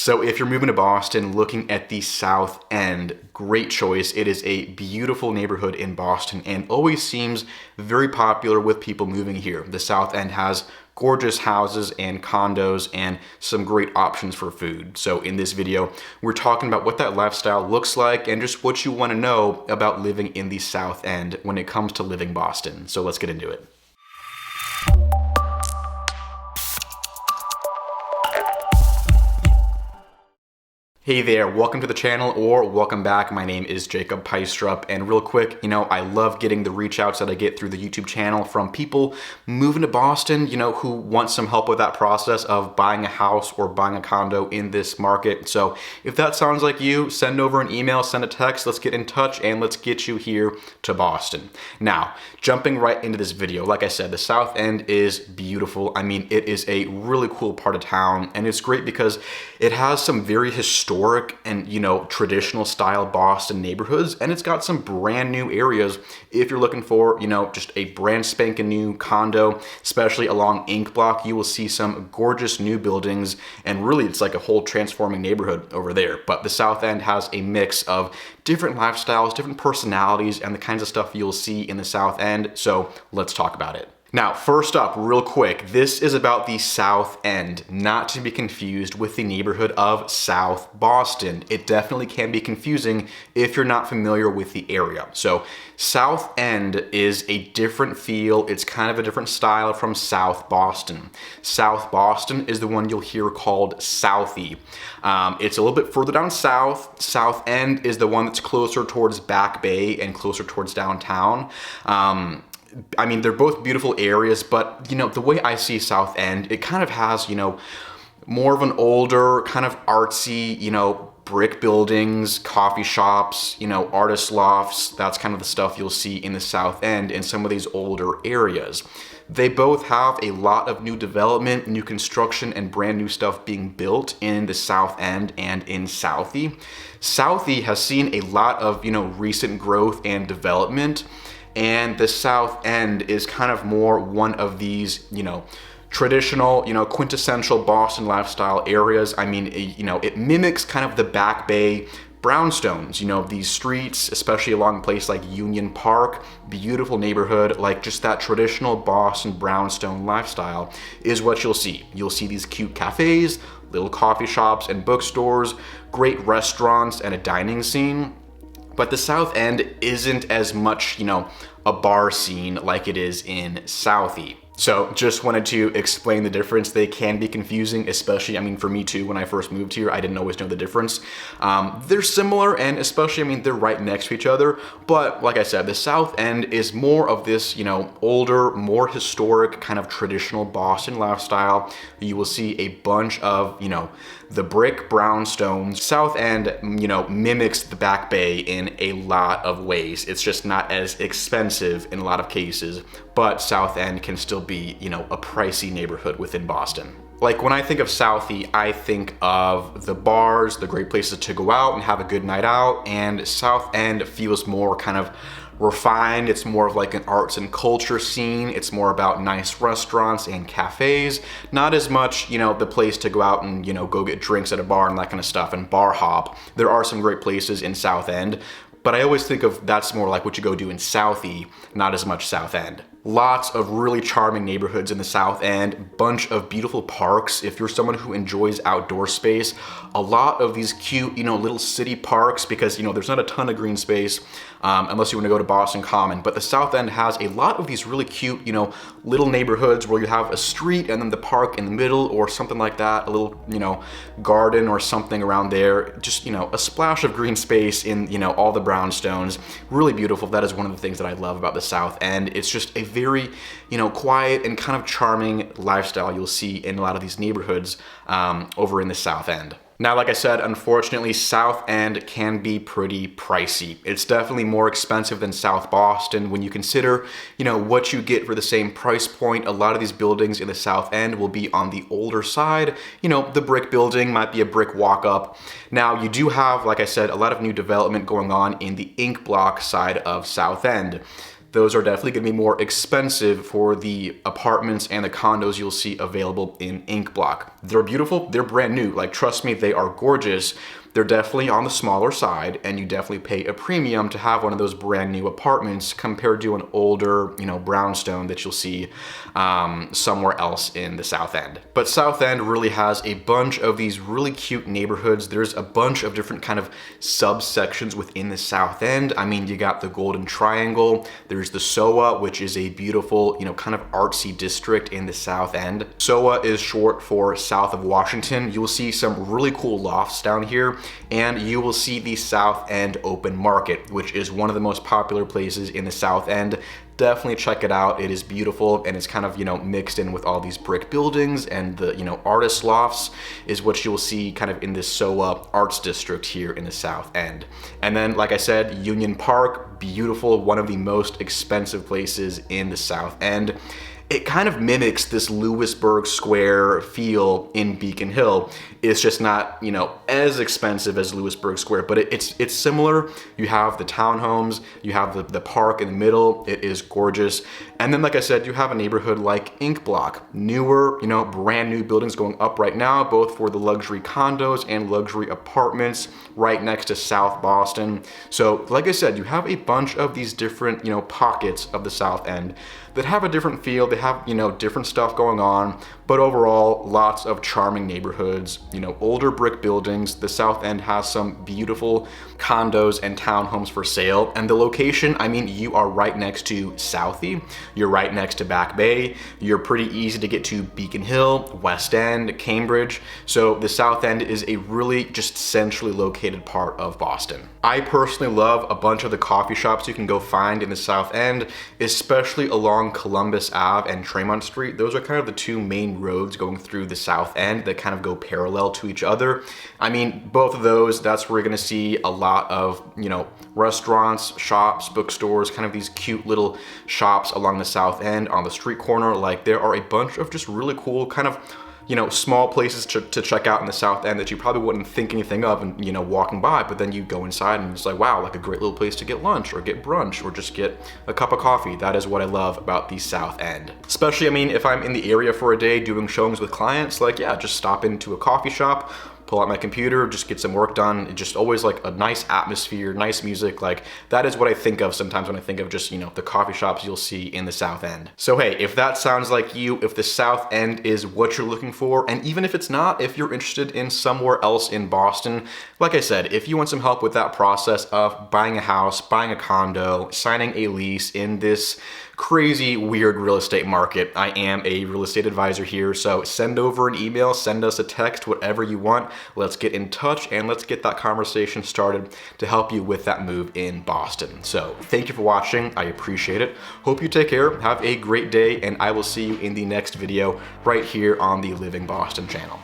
So if you're moving to Boston, looking at the South End, great choice. It is a beautiful neighborhood in Boston and always seems very popular with people moving here. The South End has gorgeous houses and condos and some great options for food. So in this video, we're talking about what that lifestyle looks like and just what you want to know about living in the South End when it comes to living Boston. So let's get into it. Hey there, welcome to the channel or welcome back. My name is Jacob Peistrup, and real quick, I love getting the reach outs that I get through the YouTube channel from people moving to Boston, who want some help with that process of buying a house or buying a condo in this market. So if that sounds like you, send over an email, send a text, let's get in touch and let's get you here to Boston. Now, jumping right into this video, like I said, the South End is beautiful. I mean, it is a really cool part of town, and it's great because it has some very historic and traditional style Boston neighborhoods, and it's got some brand new areas if you're looking for just a brand spanking new condo. Especially along Ink Block, you will see some gorgeous new buildings, and really it's like a whole transforming neighborhood over there. But the South End has a mix of different lifestyles, different personalities, and the kinds of stuff you'll see in the South End. So let's talk about it. Now, first up, real quick, this is about the South End, not to be confused with the neighborhood of South Boston. It definitely can be confusing if you're not familiar with the area. So South End is a different feel. It's kind of a different style from South Boston. South Boston is the one you'll hear called Southie. It's a little bit further down south. South End is the one that's closer towards Back Bay and closer towards downtown. I mean, they're both beautiful areas, but the way I see South End, it kind of has, more of an older, kind of artsy, brick buildings, coffee shops, artist lofts. That's kind of the stuff you'll see in the South End in some of these older areas. They both have a lot of new development, new construction, and brand new stuff being built in the South End and in Southie. Southie has seen a lot of, recent growth and development. And the South End is kind of more one of these, traditional, quintessential Boston lifestyle areas. I mean, it mimics kind of the Back Bay brownstones, these streets, especially along a place like Union Park, beautiful neighborhood, like just that traditional Boston brownstone lifestyle is what you'll see. You'll see these cute cafes, little coffee shops and bookstores, great restaurants and a dining scene. But the South End isn't as much, a bar scene like it is in Southie. So just wanted to explain the difference. They can be confusing, especially, for me too, when I first moved here, I didn't always know the difference. They're similar, and especially, they're right next to each other. But like I said, the South End is more of this, older, more historic kind of traditional Boston lifestyle. You will see a bunch of, the brick brownstones. South End, mimics the Back Bay in a lot of ways. It's just not as expensive in a lot of cases, but South End can still be, a pricey neighborhood within Boston. Like when I think of Southie, I think of the bars, the great places to go out and have a good night out, and South End feels more kind of refined. It's more of like an arts and culture scene. It's more about nice restaurants and cafes, not as much, the place to go out and, go get drinks at a bar and that kind of stuff and bar hop. There are some great places in South End, but I always think of that's more like what you go do in Southie, not as much South End. Lots of really charming neighborhoods in the South End, bunch of beautiful parks. If you're someone who enjoys outdoor space, a lot of these cute, little city parks, because, there's not a ton of green space unless you want to go to Boston Common. But the South End has a lot of these really cute, little neighborhoods where you have a street and then the park in the middle or something like that, a little, garden or something around there. Just, a splash of green space in, all the brownstones. Really beautiful. That is one of the things that I love about the South End. It's just a very, quiet and kind of charming lifestyle you'll see in a lot of these neighborhoods over in the South End. Now, like I said, unfortunately, South End can be pretty pricey. It's definitely more expensive than South Boston when you consider, what you get for the same price point. A lot of these buildings in the South End will be on the older side. The brick building might be a brick walk-up. Now, you do have, like I said, a lot of new development going on in the Ink Block side of South End. those are definitely going to be more expensive for the apartments and the condos you'll see available in Ink Block. They're beautiful, they're brand new, like trust me, they are gorgeous. They're definitely on the smaller side, and you definitely pay a premium to have one of those brand new apartments compared to an older, you know, brownstone that you'll see somewhere else in the South End. But South End really has a bunch of these really cute neighborhoods. There's a bunch of different kind of subsections within the South End. I mean, you got the Golden Triangle, there's the SOA, which is a beautiful, you know, kind of artsy district in the South End. SOA is short for South of Washington. You'll see some really cool lofts down here, and you will see the South End Open Market, which is one of the most popular places in the South End. Definitely check it out. It is beautiful, and it's kind of, you know, mixed in with all these brick buildings, and the, you know, artist lofts is what you'll see kind of in this SOA Arts District here in the South End. And then, like I said, Union Park, beautiful, one of the most expensive places in the South End. It kind of mimics this Lewisburg Square feel in Beacon Hill. It's just not, you know, as expensive as Lewisburg Square, but it's similar. You have the townhomes, you have the park in the middle. It is gorgeous. And then, like I said, you have a neighborhood like Ink Block, newer, you know, brand new buildings going up right now, both for the luxury condos and luxury apartments right next to South Boston. So, like I said, you have a bunch of these different, you know, pockets of the South End that have a different feel. They have, you know, different stuff going on, but overall, lots of charming neighborhoods, you know, older brick buildings. The South End has some beautiful condos and townhomes for sale. And the location, I mean, you are right next to Southie, you're right next to Back Bay, you're pretty easy to get to Beacon Hill, West End, Cambridge. So the South End is a really just centrally located part of Boston. I personally love a bunch of the coffee shops you can go find in the South End, especially along Columbus Ave and Tremont Street. Those are kind of the two main roads going through the South End that kind of go parallel to each other. I mean, both of those, that's where you're gonna see a lot of, you know, restaurants, shops, bookstores, kind of these cute little shops along the South End on the street corner. Like, there are a bunch of just really cool kind of, you know, small places to check out in the South End that you probably wouldn't think anything of, and, you know, walking by, but then you go inside and it's like, wow, like a great little place to get lunch or get brunch or just get a cup of coffee. That is what I love about the South End. Especially, I mean, if I'm in the area for a day doing showings with clients, like, yeah, just stop into a coffee shop, pull out my computer, just get some work done. It's just always like a nice atmosphere, nice music. Like, that is what I think of sometimes when I think of just, you know, the coffee shops you'll see in the South End. So hey, if that sounds like you, if the South End is what you're looking for, and even if it's not, if you're interested in somewhere else in Boston, like I said, if you want some help with that process of buying a house, buying a condo, signing a lease in this crazy, weird real estate market, I am a real estate advisor here. So send over an email, send us a text, whatever you want. Let's get in touch and let's get that conversation started to help you with that move in Boston. So thank you for watching. I appreciate it. Hope you take care. Have a great day, and I will see you in the next video right here on the Living Boston channel.